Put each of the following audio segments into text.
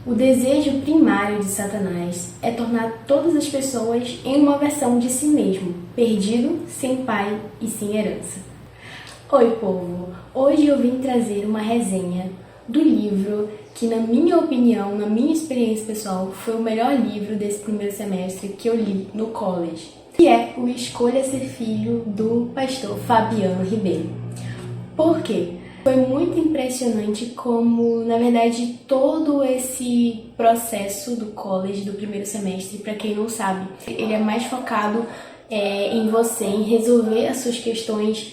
O desejo primário de Satanás é tornar todas as pessoas em uma versão de si mesmo, perdido, sem pai e sem herança. Oi, povo! Hoje eu vim trazer uma resenha do livro que, na minha opinião, na minha experiência pessoal, foi o melhor livro desse primeiro semestre que eu li no college, que é o Escolha Ser Filho, do pastor Fabiano Ribeiro. Por quê? Foi muito impressionante como, na verdade, todo esse processo do college, do primeiro semestre, para quem não sabe, ele é mais focado em você, em resolver as suas questões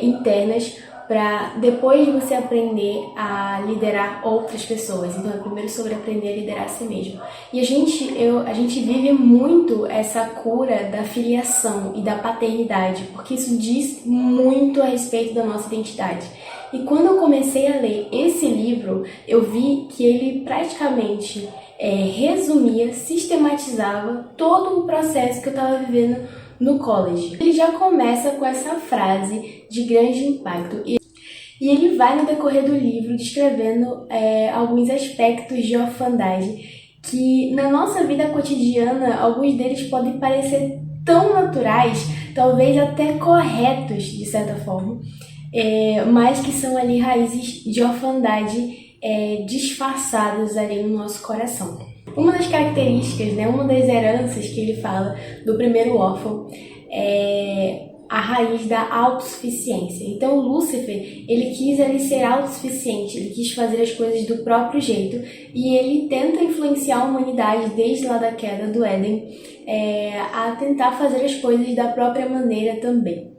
internas, para depois você aprender a liderar outras pessoas. Então é primeiro sobre aprender a liderar a si mesmo. E a gente vive muito essa cura da filiação e da paternidade, porque isso diz muito a respeito da nossa identidade. E quando eu comecei a ler esse livro, eu vi que ele praticamente resumia, sistematizava todo o processo que eu estava vivendo no college. Ele já começa com essa frase de grande impacto. E ele vai, no decorrer do livro, descrevendo alguns aspectos de orfandade que, na nossa vida cotidiana, alguns deles podem parecer tão naturais, talvez até corretos, de certa forma, mas que são ali raízes de orfandade disfarçadas ali no nosso coração. Uma das características, uma das heranças que ele fala do primeiro órfão é a raiz da autossuficiência. Então, Lúcifer, ele quis ali ser autossuficiente, ele quis fazer as coisas do próprio jeito, e ele tenta influenciar a humanidade desde lá da queda do Éden a tentar fazer as coisas da própria maneira também.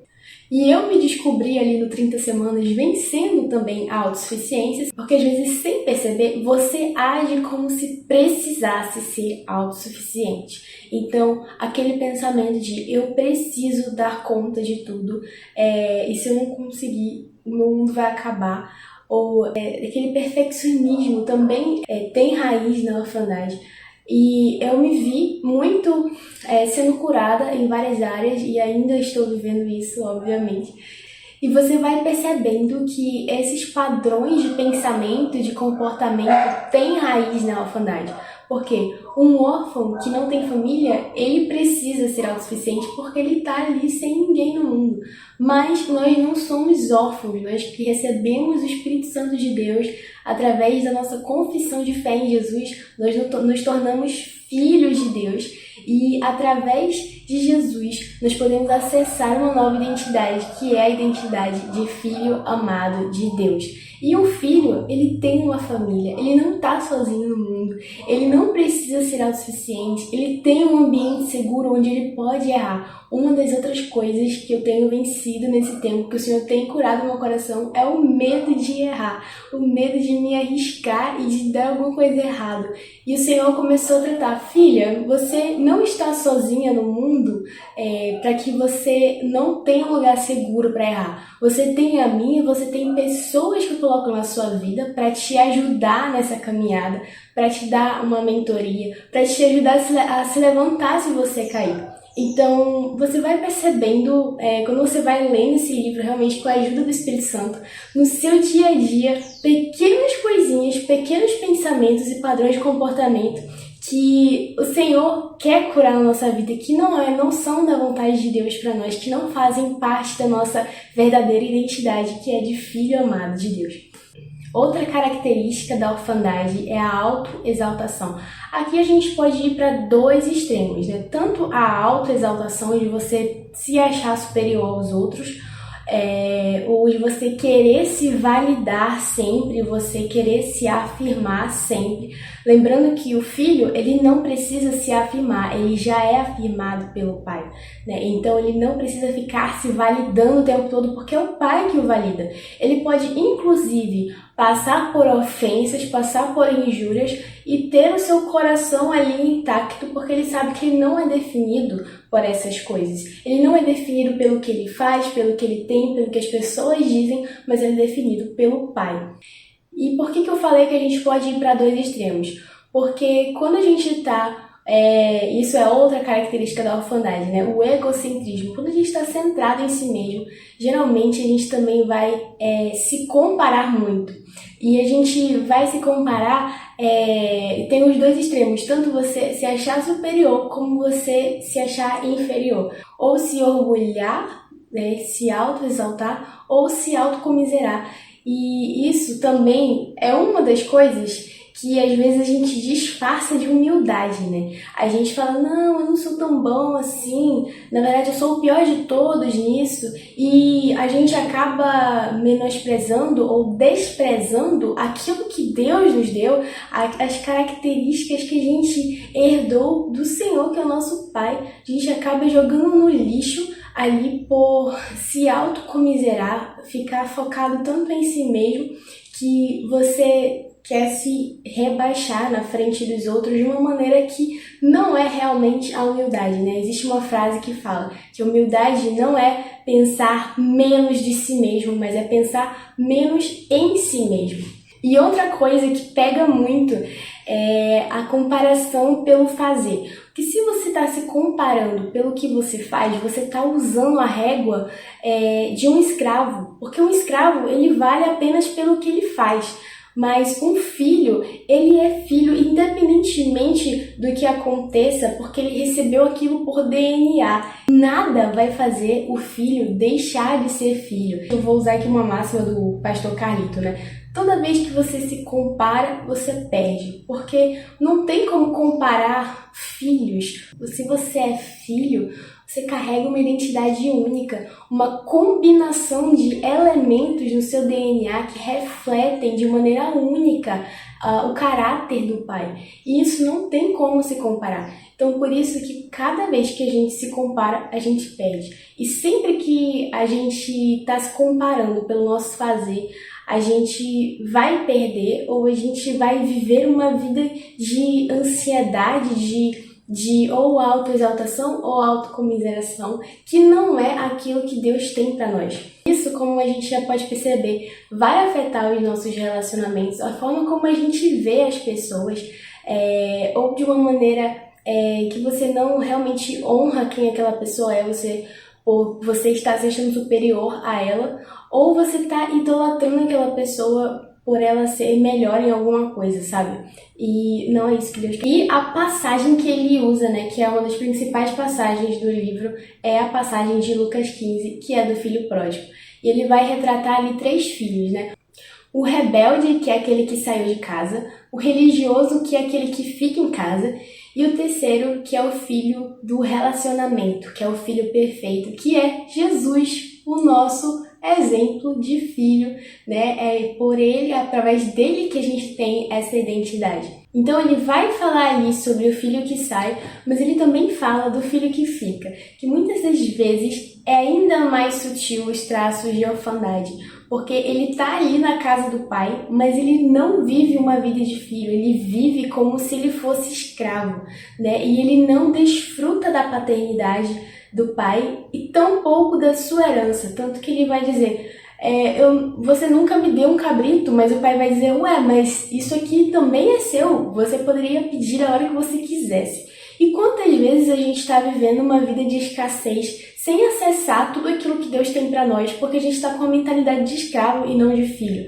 E eu me descobri ali no 30 Semanas vencendo também a autossuficiência, porque às vezes, sem perceber, você age como se precisasse ser autossuficiente. Então, aquele pensamento de eu preciso dar conta de tudo, e se eu não conseguir, o meu mundo vai acabar. Ou aquele perfeccionismo também tem raiz na orfandade. E eu me vi muito sendo curada em várias áreas, e ainda estou vivendo isso, obviamente. E você vai percebendo que esses padrões de pensamento, de comportamento, têm raiz na orfandade. Porque um órfão que não tem família, ele precisa ser autossuficiente porque ele está ali sem ninguém no mundo. Mas nós não somos órfãos, nós que recebemos o Espírito Santo de Deus através da nossa confissão de fé em Jesus, nós nos tornamos filhos de Deus, e através de Jesus nós podemos acessar uma nova identidade, que é a identidade de filho amado de Deus. E o filho, ele tem uma família, ele não está sozinho no mundo, ele não precisa ser autossuficiente, ele tem um ambiente seguro onde ele pode errar. Uma das outras coisas que eu tenho vencido nesse tempo, que o Senhor tem curado no meu coração, é o medo de errar, o medo de me arriscar e de dar alguma coisa errada. E o Senhor começou a tratar: filha, você não está sozinha no mundo para que você não tenha um lugar seguro para errar. Você tem a mim, você tem pessoas que colocam na sua vida para te ajudar nessa caminhada, para te dar uma mentoria, para te ajudar a se levantar se você cair. Então, você vai percebendo, quando você vai lendo esse livro, realmente com a ajuda do Espírito Santo, no seu dia a dia, pequenas coisinhas, pequenos pensamentos e padrões de comportamento que o Senhor quer curar na nossa vida, que não são da vontade de Deus para nós, que não fazem parte da nossa verdadeira identidade, que é de filho amado de Deus. Outra característica da orfandade é a autoexaltação. Aqui a gente pode ir para dois extremos, Tanto a autoexaltação, de você se achar superior aos outros, ou de você querer se validar sempre, você querer se afirmar sempre. Lembrando que o filho, ele não precisa se afirmar, ele já é afirmado pelo pai, Então ele não precisa ficar se validando o tempo todo, porque é o pai que o valida. Ele pode, inclusive, passar por ofensas, passar por injúrias e ter o seu coração ali intacto, porque ele sabe que ele não é definido por essas coisas. Ele não é definido pelo que ele faz, pelo que ele tem, pelo que as pessoas dizem, mas ele é definido pelo Pai. E por que eu falei que a gente pode ir para dois extremos? Porque quando a gente está... isso é outra característica da orfandade, o egocentrismo. Quando a gente está centrado em si mesmo, geralmente a gente também vai se comparar muito. E a gente vai se comparar tem os dois extremos, tanto você se achar superior como você se achar inferior. Ou se orgulhar, né, se autoexaltar, ou se autocomiserar. E isso também é uma das coisas que às vezes a gente disfarça de humildade, né? A gente fala, não, eu não sou tão bom assim, na verdade eu sou o pior de todos nisso, e a gente acaba menosprezando ou desprezando aquilo que Deus nos deu, as características que a gente herdou do Senhor, que é o nosso Pai. A gente acaba jogando no lixo ali por se autocomiserar, ficar focado tanto em si mesmo que você quer se rebaixar na frente dos outros de uma maneira que não é realmente a humildade, né? Existe uma frase que fala que a humildade não é pensar menos de si mesmo, mas é pensar menos em si mesmo. E outra coisa que pega muito é a comparação pelo fazer. Porque se você está se comparando pelo que você faz, você está usando a régua de um escravo. Porque um escravo, ele vale apenas pelo que ele faz. Mas um filho, ele é filho independentemente do que aconteça, porque ele recebeu aquilo por DNA. Nada vai fazer o filho deixar de ser filho. Eu vou usar aqui uma máxima do pastor Carlito, né? Toda vez que você se compara, você perde. Porque não tem como comparar filhos. Se você é filho, você carrega uma identidade única, uma combinação de elementos no seu DNA que refletem de maneira única o caráter do pai. E isso não tem como se comparar. Então, por isso que cada vez que a gente se compara, a gente perde. E sempre que a gente está se comparando pelo nosso fazer, a gente vai perder ou a gente vai viver uma vida de ansiedade, de ou autoexaltação ou autocomiseração, que não é aquilo que Deus tem para nós. Isso, como a gente já pode perceber, vai afetar os nossos relacionamentos, a forma como a gente vê as pessoas, ou de uma maneira que você não realmente honra quem aquela pessoa é, ou você está se achando superior a ela, ou você está idolatrando aquela pessoa por ela ser melhor em alguma coisa, sabe? E não é isso que Deus quer. E a passagem que ele usa, né, que é uma das principais passagens do livro, é a passagem de Lucas 15, que é do filho pródigo. E ele vai retratar ali 3 filhos, né? O rebelde, que é aquele que saiu de casa, o religioso, que é aquele que fica em casa, e o terceiro, que é o filho do relacionamento, que é o filho perfeito, que é Jesus, o nosso exemplo de filho, né? É por ele, através dele que a gente tem essa identidade. Então ele vai falar ali sobre o filho que sai, mas ele também fala do filho que fica, que muitas das vezes é ainda mais sutil os traços de orfandade, porque ele está ali na casa do pai, mas ele não vive uma vida de filho, ele vive como se ele fosse escravo, né? E ele não desfruta da paternidade do pai e tampouco da sua herança, tanto que ele vai dizer, você nunca me deu um cabrito, mas o pai vai dizer, ué, mas isso aqui também é seu, você poderia pedir a hora que você quisesse. E quantas vezes a gente está vivendo uma vida de escassez sem acessar tudo aquilo que Deus tem para nós, porque a gente está com a mentalidade de escravo e não de filho.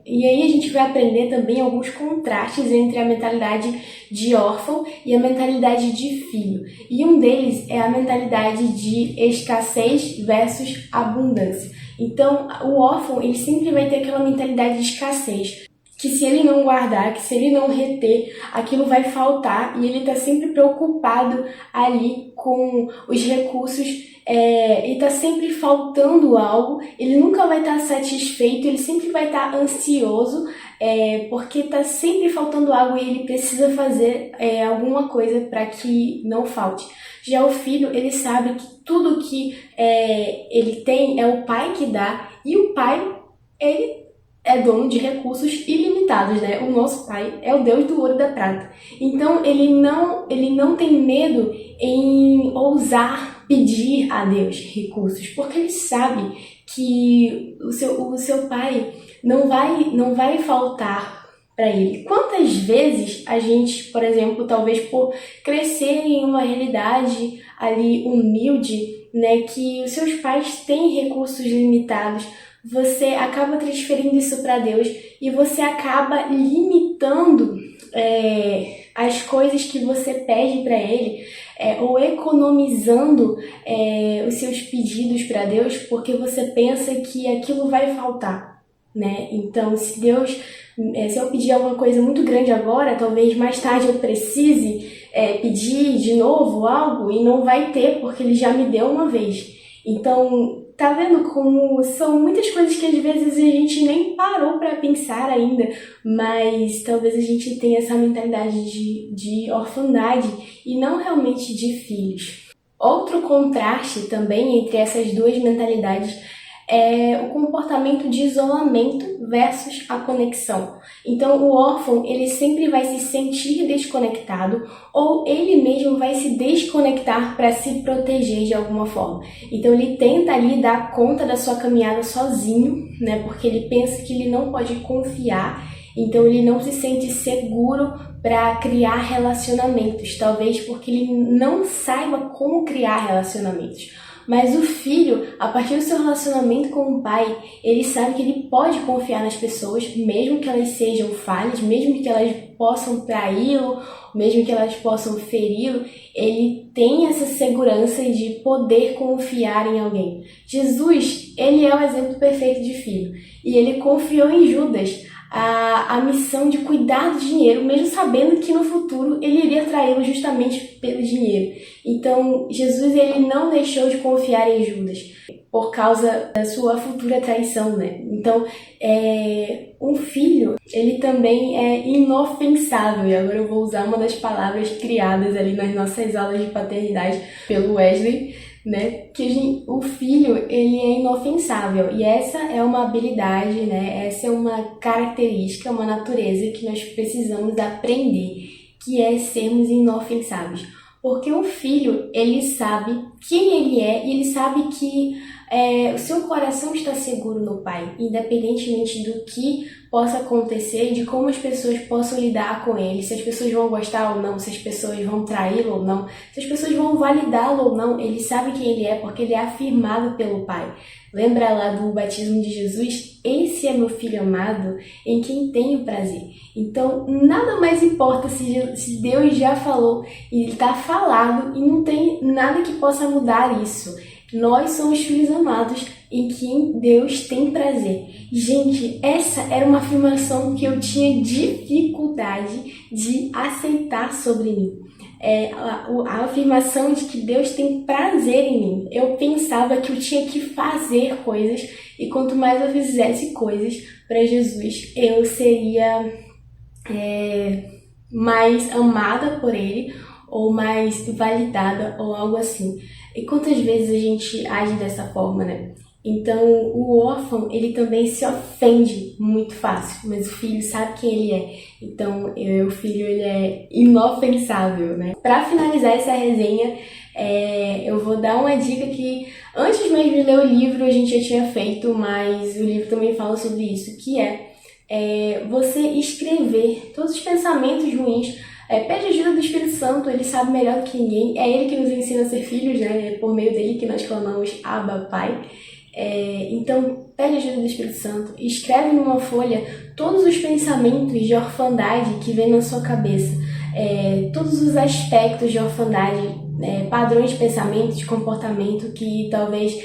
E aí a gente vai aprender também alguns contrastes entre a mentalidade de órfão e a mentalidade de filho. E um deles é a mentalidade de escassez versus abundância. Então, o órfão, ele sempre vai ter aquela mentalidade de escassez, que se ele não guardar, que se ele não reter, aquilo vai faltar, e ele está sempre preocupado ali com os recursos, e está sempre faltando algo, ele nunca vai estar satisfeito, ele sempre vai estar ansioso, porque está sempre faltando algo e ele precisa fazer alguma coisa para que não falte. Já o filho, ele sabe que tudo que ele tem é o pai que dá, e o pai, ele é dono de recursos ilimitados, né? O nosso pai é o Deus do ouro e da prata. Então, ele não tem medo em ousar pedir a Deus recursos, porque ele sabe que o seu pai não vai faltar para ele. Quantas vezes a gente, por exemplo, talvez por crescer em uma realidade ali humilde, né, que os seus pais têm recursos limitados, você acaba transferindo isso para Deus e você acaba limitando as coisas que você pede para Ele, ou economizando os seus pedidos para Deus, porque você pensa que aquilo vai faltar, né? Então, se eu pedir alguma coisa muito grande agora, talvez mais tarde eu precise pedir de novo algo e não vai ter, porque Ele já me deu uma vez. Então, tá vendo como são muitas coisas que às vezes a gente nem parou para pensar ainda, mas talvez a gente tenha essa mentalidade de orfandade e não realmente de filhos. Outro contraste também entre essas duas mentalidades é o comportamento de isolamento versus a conexão. Então, o órfão, ele sempre vai se sentir desconectado ou ele mesmo vai se desconectar para se proteger de alguma forma. Então, ele tenta ali dar conta da sua caminhada sozinho, né? Porque ele pensa que ele não pode confiar, então ele não se sente seguro para criar relacionamentos, talvez porque ele não saiba como criar relacionamentos. Mas o filho, a partir do seu relacionamento com o pai, ele sabe que ele pode confiar nas pessoas, mesmo que elas sejam falhas, mesmo que elas possam traí-lo, mesmo que elas possam feri-lo, ele tem essa segurança de poder confiar em alguém. Jesus, ele é o exemplo perfeito de filho, e ele confiou em Judas a missão de cuidar do dinheiro, mesmo sabendo que no futuro ele iria traí-lo justamente pelo dinheiro. Então, Jesus, ele não deixou de confiar em Judas por causa da sua futura traição, né? Então, um filho, ele também é inofensável. E agora eu vou usar uma das palavras criadas ali nas nossas aulas de paternidade pelo Wesley, né? Que o filho, ele é inofensável. E essa é uma habilidade, né? Essa é uma característica, uma natureza que nós precisamos aprender, que é sermos inofensáveis. Porque o filho, ele sabe quem ele é e ele sabe que o seu coração está seguro no pai, independentemente do que possa acontecer, de como as pessoas possam lidar com ele, se as pessoas vão gostar ou não, se as pessoas vão traí-lo ou não, se as pessoas vão validá-lo ou não, ele sabe quem ele é porque ele é afirmado pelo pai. Lembra lá do batismo de Jesus? Esse é meu filho amado, em quem tenho prazer. Então, nada mais importa se Deus já falou e está falado e não tem nada que possa mudar isso. Nós somos filhos amados em quem Deus tem prazer. Gente, essa era uma afirmação que eu tinha dificuldade de aceitar sobre mim. A afirmação de que Deus tem prazer em mim. Eu pensava que eu tinha que fazer coisas e quanto mais eu fizesse coisas para Jesus, eu seria mais amada por Ele ou mais validada ou algo assim. E quantas vezes a gente age dessa forma, né? Então, o órfão, ele também se ofende muito fácil, mas o filho sabe quem ele é. Então, o filho, ele é inofensável, né? Para finalizar essa resenha, eu vou dar uma dica que antes mesmo de ler o livro a gente já tinha feito, mas o livro também fala sobre isso, que você escrever todos os pensamentos ruins. Pede ajuda do Espírito Santo, ele sabe melhor do que ninguém, é ele que nos ensina a ser filhos, né? É por meio dele que nós clamamos Abba, Pai. Então, pede ajuda do Espírito Santo, escreve numa folha todos os pensamentos de orfandade que vem na sua cabeça, todos os aspectos de orfandade, padrões de pensamento, de comportamento que talvez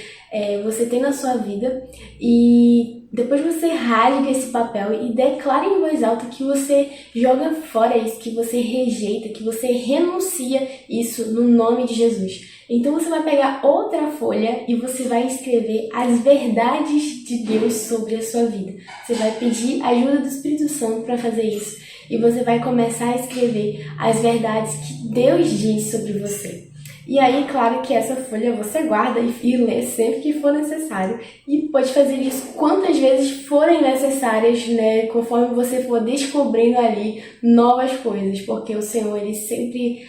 você tem na sua vida, e depois você rasga esse papel e declara em voz alta que você joga fora isso, que você rejeita, que você renuncia isso no nome de Jesus. Então você vai pegar outra folha e você vai escrever as verdades de Deus sobre a sua vida. Você vai pedir a ajuda do Espírito Santo para fazer isso. E você vai começar a escrever as verdades que Deus diz sobre você. E aí, claro que essa folha você guarda e lê sempre que for necessário. E pode fazer isso quantas vezes forem necessárias, né? Conforme você for descobrindo ali novas coisas. Porque o Senhor, ele sempre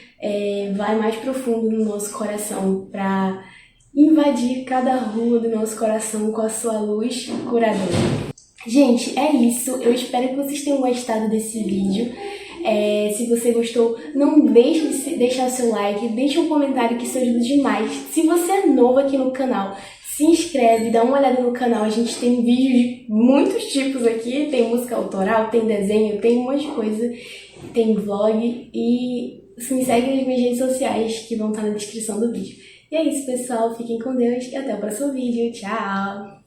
vai mais profundo no nosso coração para invadir cada rua do nosso coração com a sua luz curadora. Gente, é isso. Eu espero que vocês tenham gostado desse vídeo. Se você gostou, não deixe de deixar o seu like, deixe um comentário que isso ajuda demais. Se você é novo aqui no canal, se inscreve, dá uma olhada no canal, a gente tem vídeos de muitos tipos aqui, tem música autoral, tem desenho, tem um monte de coisa, tem vlog e me segue nas minhas redes sociais que vão estar na descrição do vídeo. E é isso, pessoal, fiquem com Deus e até o próximo vídeo, tchau!